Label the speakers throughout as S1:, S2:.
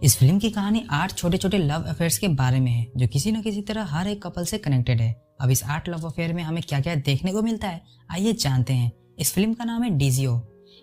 S1: इस फिल्म की कहानी 8 छोटे छोटे लव अफेयर्स के बारे में है जो किसी न किसी तरह हर एक कपल से कनेक्टेड है। अब इस 8 लव अफेयर में हमें क्या क्या देखने को मिलता है, आइए जानते हैं। इस फिल्म का नाम है डीजीओ।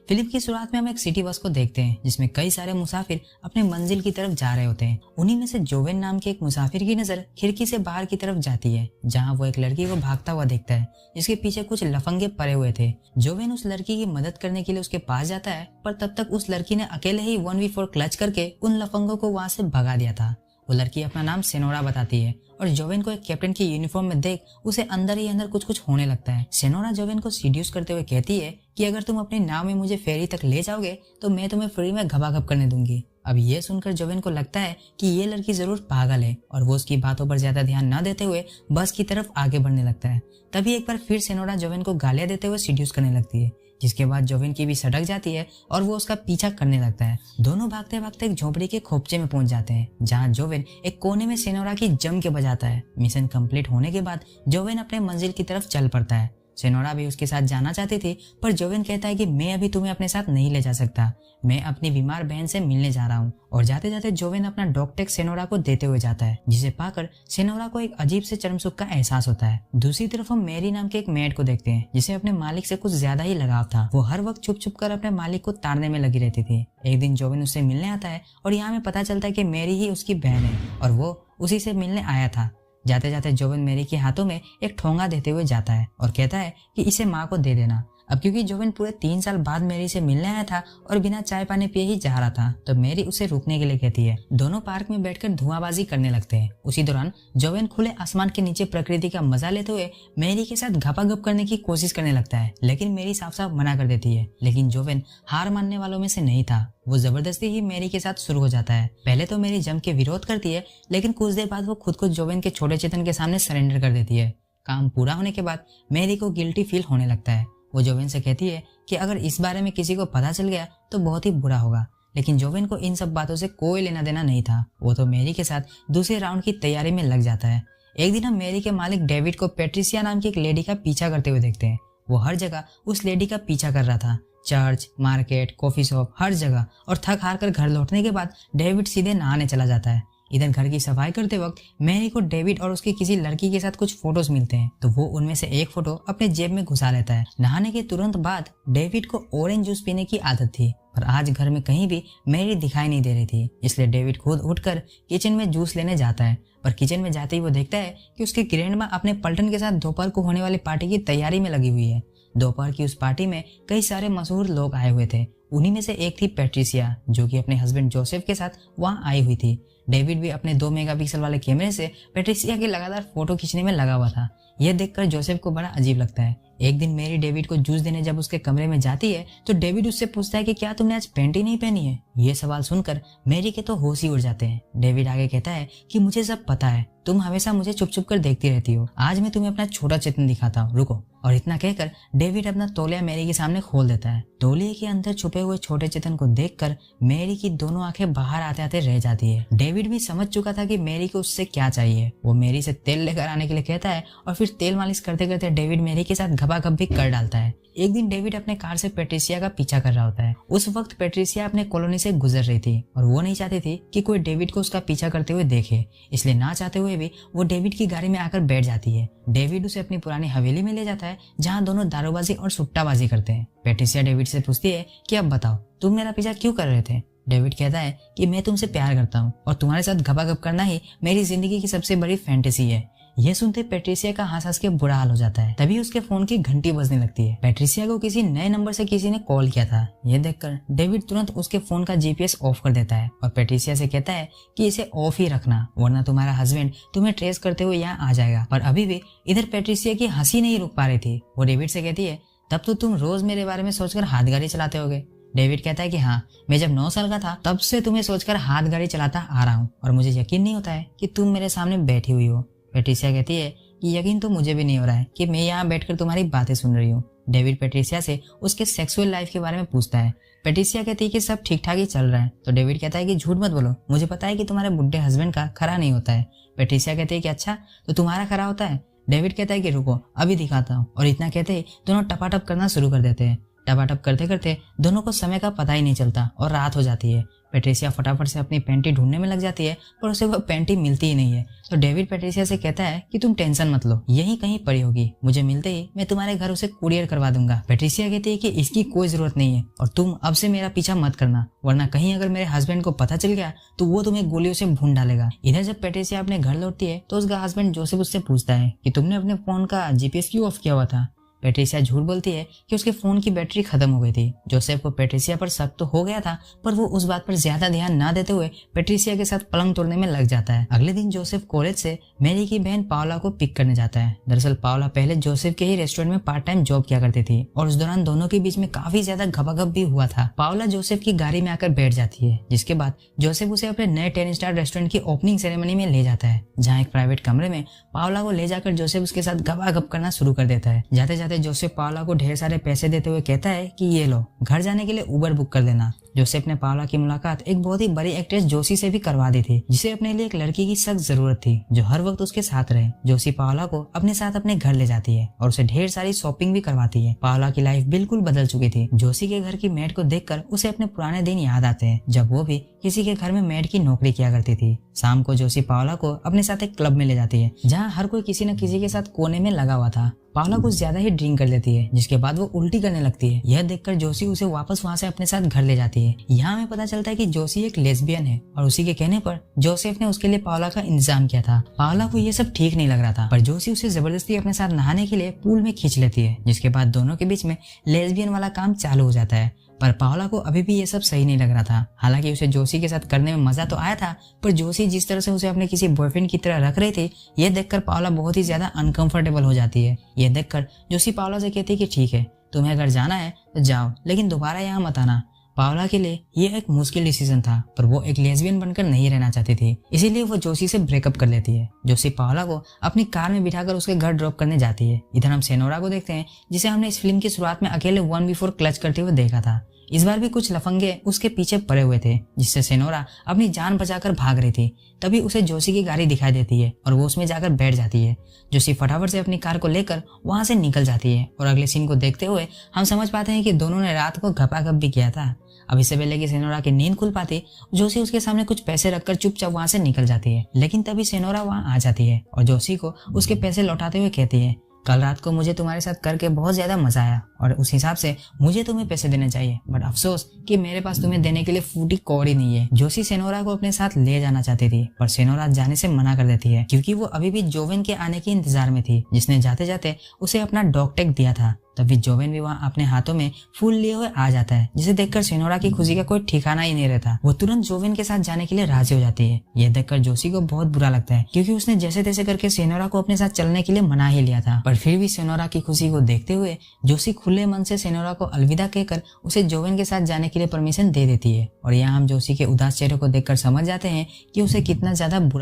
S1: फिल्म की शुरुआत में हम एक सिटी बस को देखते हैं जिसमें कई सारे मुसाफिर अपने मंजिल की तरफ जा रहे होते हैं। उन्हीं में से जोवेन नाम के एक मुसाफिर की नजर खिड़की से बाहर की तरफ जाती है जहां वो एक लड़की को भागता हुआ देखता है जिसके पीछे कुछ लफंगे पड़े हुए थे। जोवेन उस लड़की की मदद करने के लिए उसके पास जाता है, पर तब तक उस लड़की ने अकेले ही 1v4 क्लच करके उन लफंगों को वहां से भगा दिया था। वो लड़की अपना नाम सेनोरा बताती है और जोवेन को एक कैप्टन की यूनिफॉर्म में देख उसे अंदर ही अंदर कुछ होने लगता है। सेनोरा जोवेन को सीड्यूस करते हुए कहती है कि अगर तुम अपने नाव में मुझे फेरी तक ले जाओगे तो मैं तुम्हें फ्री में घबाघब करने दूंगी। अब ये सुनकर जोवेन को लगता है कि ये लड़की जरूर पागल है और वो उसकी बातों पर ज्यादा ध्यान न देते हुए बस की तरफ आगे बढ़ने लगता है। तभी एक बार फिर सेनोरा जोवेन को गालियां देते हुए सीड्यूस करने लगती है, जिसके बाद जोवेन की भी सड़क जाती है और वो उसका पीछा करने लगता है। दोनों भागते भागते एक झोपड़ी के खोपचे में पहुंच जाते हैं जहां जोवेन एक कोने में सेनोरा की जम के बजाता है। मिशन कंप्लीट होने के बाद जोवेन अपने मंजिल की तरफ चल पड़ता है। सेनोरा भी उसके साथ जाना चाहती थी, पर जोवेन कहता है कि मैं अभी तुम्हें अपने साथ नहीं ले जा सकता, मैं अपनी बीमार बहन से मिलने जा रहा हूँ। और जाते जाते जोवेन अपना डॉग सेनोरा को देते हुए जाता है, जिसे पाकर सेनोरा को एक अजीब से चरम सुख का एहसास होता है। दूसरी तरफ हम मैरी नाम के एक मेड को देखते हैं जिसे अपने मालिक से कुछ ज्यादा ही लगाव था। वो हर वक्त छुप छुप कर अपने मालिक को ताड़ने में लगी रहती थी। एक दिन जोवेन उससे मिलने आता है और यहाँ में पता चलता है कि मैरी ही उसकी बहन है और वो उसी से मिलने आया था। जाते जाते जोवेन मैरी के हाथों में एक ठोंगा देते हुए जाता है और कहता है कि इसे माँ को दे देना। अब क्योंकि जोवेन पूरे 3 साल बाद मैरी से मिलने आया था और बिना चाय पानी पिए ही जा रहा था, तो मैरी उसे रुकने के लिए कहती है। दोनों पार्क में बैठकर धुआंबाजी करने लगते हैं। उसी दौरान जोवेन खुले आसमान के नीचे प्रकृति का मजा लेते हुए मैरी के साथ घपाघप करने की कोशिश करने लगता है, लेकिन मैरी साफ साफ मना कर देती है। लेकिन जोवेन हार मानने वालों में से नहीं था। वो जबरदस्ती ही मैरी के साथ शुरू हो जाता है। पहले तो मैरी जम के विरोध करती है, लेकिन कुछ देर बाद वो खुद को जोवेन के छोटे चेतन के सामने सरेंडर कर देती है। काम पूरा होने के बाद मैरी को गिल्टी फील होने लगता है। वो जोवेन से कहती है कि अगर इस बारे में किसी को पता चल गया तो बहुत ही बुरा होगा, लेकिन जोवेन को इन सब बातों से कोई लेना देना नहीं था। वो तो मैरी के साथ दूसरे राउंड की तैयारी में लग जाता है। एक दिन हम मैरी के मालिक डेविड को पेट्रिसिया नाम की एक लेडी का पीछा करते हुए देखते हैं। वो हर जगह उस लेडी का पीछा कर रहा था, चर्च, मार्केट, कॉफी शॉप, हर जगह। और थक हार कर घर लौटने के बाद डेविड सीधे नहाने चला जाता है। इधर घर की सफाई करते वक्त मैरी को डेविड और उसकी किसी लड़की के साथ कुछ फोटोज मिलते हैं, तो वो उनमें से एक फोटो अपने जेब में घुसा लेता है। नहाने के तुरंत बाद डेविड को ऑरेंज जूस पीने की आदत थी, पर आज घर में कहीं भी मैरी दिखाई नहीं दे रही थी, इसलिए डेविड खुद उठकर किचन में जूस लेने जाता है। पर किचन में जाते ही वो देखता है कि उसकी ग्रैंडमा अपने पलटन के साथ दोपहर को होने वाली पार्टी की तैयारी में लगी हुई है। दोपहर की उस पार्टी में कई सारे मशहूर लोग आए हुए थे। उन्हीं में से एक थी पेट्रिसिया, जो कि अपने हस्बैंड जोसेफ के साथ वहां आई हुई थी। डेविड भी अपने 2 मेगापिक्सल वाले कैमरे से पेट्रिसिया की लगातार फोटो खींचने में लगा हुआ था। यह देखकर जोसेफ को बड़ा अजीब लगता है। एक दिन मैरी डेविड को जूस देने जब उसके कमरे में जाती है तो डेविड उससे पूछता है कि क्या तुमने आज पैंट ही नहीं पहनी है। ये सवाल सुनकर मैरी के तो होश ही उड़ जाते हैं। डेविड आगे कहता है कि मुझे सब पता है, तुम हमेशा मुझे चुप चुप कर देखती रहती हो, आज मैं तुम्हें अपना छोटा चेतन दिखाता हूँ, रुको। और इतना कहकर डेविड अपना तौलिया मैरी के सामने खोल देता है। तौलिए के अंदर छुपे हुए छोटे चेतन को देखकर मैरी की दोनों आंखें बाहर आते आते रह जाती है। डेविड भी समझ चुका था कि मैरी को उससे क्या चाहिए। वो मैरी से तेल लेकर आने के लिए कहता है और फिर तेल मालिश करते करते डेविड मैरी के साथ घबाघब भी कर डालता है। एक दिन डेविड अपने कार से पेट्रिसिया का पीछा कर रहा होता है। उस वक्त पेट्रिसिया अपने कॉलोनी से गुजर रही थी और वो नहीं चाहती थी कि कोई डेविड को उसका पीछा करते हुए देखे, इसलिए ना चाहते हुए भी वो डेविड की गाड़ी में आकर बैठ जाती है। डेविड उसे अपनी पुरानी हवेली में ले जाता है जहाँ दोनों दारूबाजी और सुट्टाबाजी करते हैं। पेट्रिसिया डेविड से पूछती है कि अब बताओ तुम मेरा पीछा क्यों कर रहे थे। डेविड कहता है कि मैं तुमसे प्यार करता हूँ और तुम्हारे साथ घबाघब करना ही मेरी जिंदगी की सबसे बड़ी फैंटेसी है। यह सुनते पेट्रिसिया का हंस हंस के बुरा हाल हो जाता है। तभी उसके फोन की घंटी बजने लगती है। पेट्रिसिया को किसी नए नंबर से किसी ने कॉल किया था। यह देखकर डेविड तुरंत उसके फोन का जीपीएस ऑफ कर देता है और पेट्रिसिया से कहता है कि इसे ऑफ ही रखना, वरना तुम्हारा हस्बैंड तुम्हें ट्रेस करते हुए यहाँ आ जाएगा। पर अभी भी इधर पेट्रिसिया की हंसी नहीं रुक पा रही थी। वो डेविड से कहती है तब तो तुम रोज मेरे बारे में सोचकर हाथ गाड़ी चलाते होगे। डेविड कहता है कि हाँ, मैं जब 9 साल का था तब से तुम्हें सोचकर हाथ गाड़ी चलाता आ रहा हूँ और मुझे यकीन नहीं होता है कि तुम मेरे सामने बैठी हुई हो। पेट्रिसिया कहती है कि यकीन तो मुझे भी नहीं हो रहा है कि मैं यहाँ बैठकर तुम्हारी बातें सुन रही हूँ। डेविड पेट्रिसिया से उसके सेक्सुअल लाइफ के बारे में पूछता है। पेट्रिसिया कहती है कि सब ठीक ठाक ही चल रहा है। तो डेविड कहता है कि झूठ मत बोलो, मुझे पता है कि तुम्हारे बुढ़े हस्बैंड का खरा नहीं होता है। पेट्रिसिया कहती है कि अच्छा, तो तुम्हारा खरा होता है। डेविड कहता है कि रुको, अभी दिखाता हूँ। और इतना कहते ही दोनों टपाटप करना शुरू कर देते हैं। टपाटप करते करते दोनों को समय का पता ही नहीं चलता और रात हो जाती है। पेट्रिसिया फटाफट से अपनी पैंटी ढूंढने में लग जाती है पर उसे वह पैंटी मिलती ही नहीं है। तो डेविड पेट्रिसिया से कहता है कि तुम टेंशन मत लो, यही कहीं पड़ी होगी, मुझे मिलते ही मैं तुम्हारे घर उसे कुरियर करवा दूंगा। पेट्रिसिया कहती है कि इसकी कोई जरूरत नहीं है और तुम अब से मेरा पीछा मत करना, वरना कहीं अगर मेरे हस्बैंड को पता चल गया तो वो तुम्हें गोलियों से भून डालेगा। इधर जब पेट्रिसिया अपने घर लौटती है तो उसका हस्बैंड जोसेफ उससे पूछता है कि तुमने अपने फोन का जीपीएस क्यों ऑफ किया हुआ था। पेट्रिसिया झूठ बोलती है कि उसके फोन की बैटरी खत्म हो गई थी। जोसेफ को पेट्रिसिया पर शक तो हो गया था पर वो उस बात पर ज्यादा ध्यान ना देते हुए पेट्रिसिया के साथ पलंग तोड़ने में लग जाता है। अगले दिन जोसेफ कॉलेज से मैरी की बहन पावला को पिक करने जाता है। दरअसल पावला पहले जोसेफ के ही रेस्टोरेंट में पार्ट टाइम जॉब किया करती थी और उस दौरान दोनों के बीच में काफी ज्यादा घपाघप भी हुआ था। पावला जोसेफ की गाड़ी में आकर बैठ जाती है, जिसके बाद जोसेफ उसे अपने नए 10 स्टार रेस्टोरेंट की ओपनिंग सेरेमनी में ले जाता है, जहाँ एक प्राइवेट कमरे में पावला को ले जाकर जोसेफ उसके साथ घपाघप करना शुरू कर देता है। जाते जाते जोसेफ पावला को ढेर सारे पैसे देते हुए कहता है कि ये लो, घर जाने के लिए उबर बुक कर देना। जोसेफ ने पावला की मुलाकात एक बहुत ही बड़ी एक्ट्रेस जोशी से भी करवा दी थी, जिसे अपने लिए एक लड़की की सख्त जरूरत थी जो हर वक्त उसके साथ रहे। जोशी पावला को अपने साथ अपने घर ले जाती है और उसे ढेर सारी शॉपिंग भी करवाती है। पावला की लाइफ बिल्कुल बदल चुकी थी। जोशी के घर की मेड को देखकर उसे अपने पुराने दिन याद आते हैं, जब वो भी किसी के घर में मेड की नौकरी किया करती थी। शाम को जोशी पावला को अपने साथ एक क्लब में ले जाती है, जहाँ हर कोई किसी न किसी के साथ कोने में लगा हुआ था। पावला कुछ ज्यादा ही ड्रिंक कर लेती है, जिसके बाद वो उल्टी करने लगती है। यह देखकर जोशी उसे वापस वहाँ से अपने साथ घर ले जाती है। यहाँ हमें पता चलता है कि जोशी एक लेस्बियन है और उसी के कहने पर जोसेफ ने उसके लिए पावला का इंतजाम किया था। पावला को ये सब ठीक नहीं लग रहा था, पर जोशी उसे जबरदस्ती अपने साथ नहाने के लिए पूल में खींच लेती है, जिसके बाद दोनों के बीच में लेस्बियन वाला काम चालू हो जाता है। पर पावला को अभी भी ये सब सही नहीं लग रहा था। हालांकि उसे जोशी के साथ करने में मजा तो आया था, पर जोशी जिस तरह से उसे अपने किसी बॉयफ्रेंड की तरह रख रही थी, ये देखकर पावला बहुत ही ज्यादा अनकंफर्टेबल हो जाती है। ये देखकर जोशी पावला से कहती है कि ठीक है, तुम्हें अगर जाना है तो जाओ, लेकिन दोबारा यहाँ मत आना। पावला के लिए ये एक मुश्किल डिसीजन था, पर वो एक लेस्बियन बनकर नहीं रहना चाहती थी, इसीलिए वो जोशी से ब्रेकअप कर लेती है। जोशी पावला को अपनी कार में बिठाकर उसके घर ड्रॉप करने जाती है। इधर हम सेनोरा को देखते हैं, जिसे हमने इस फिल्म की शुरुआत में अकेले 1v4 क्लच करते हुए देखा था। इस बार भी कुछ लफंगे उसके पीछे पड़े हुए थे, जिससे सेनोरा अपनी जान बचाकर भाग रही थी। तभी उसे जोशी की गाड़ी दिखाई देती है और वो उसमें जाकर बैठ जाती है। जोशी फटाफट से अपनी कार को लेकर वहां से निकल जाती है और अगले सीन को देखते हुए हम समझ पाते हैं कि दोनों ने रात को घपाघप भी किया था। अब इससे पहले कि सेनोरा की नींद खुल पाती, जोशी उसके सामने कुछ पैसे रखकर चुपचाप वहां से निकल जाती है। लेकिन तभी सेनोरा वहां आ जाती है और जोशी को उसके पैसे लौटाते हुए कहती है, कल रात को मुझे तुम्हारे साथ करके बहुत ज्यादा मजा आया और उस हिसाब से मुझे तुम्हें पैसे देने चाहिए, बट अफसोस कि मेरे पास तुम्हें देने के लिए फूटी कौड़ी नहीं है। जोशी सेनोरा को अपने साथ ले जाना चाहती थी, पर सेनोरा जाने से मना कर देती है, क्योंकि वो अभी भी जोवेन के आने के इंतजार में थी, जिसने जाते जाते उसे अपना डॉग टैग दिया था। तभी जोवेन भी वहाँ अपने हाथों में फूल लिए हुए आ जाता है, जिसे देखकर सेनोरा की खुशी का कोई ठिकाना ही नहीं रहता। वो तुरंत जोवेन के साथ जाने के लिए राजी हो जाती है। यह देखकर जोशी को बहुत बुरा लगता है, क्योंकि उसने जैसे तैसे करके सेनोरा को अपने साथ चलने के लिए मना ही लिया था। पर फिर भी सेनोरा की खुशी को देखते हुए जोशी खुले मन से सेनोरा को अलविदा कहकर उसे जोवेन के साथ जाने के लिए परमिशन दे देती है। और यहाँ हम जोशी के उदास चेहरे को देखकर समझ जाते हैं कि उसे कितना ज्यादा बुरा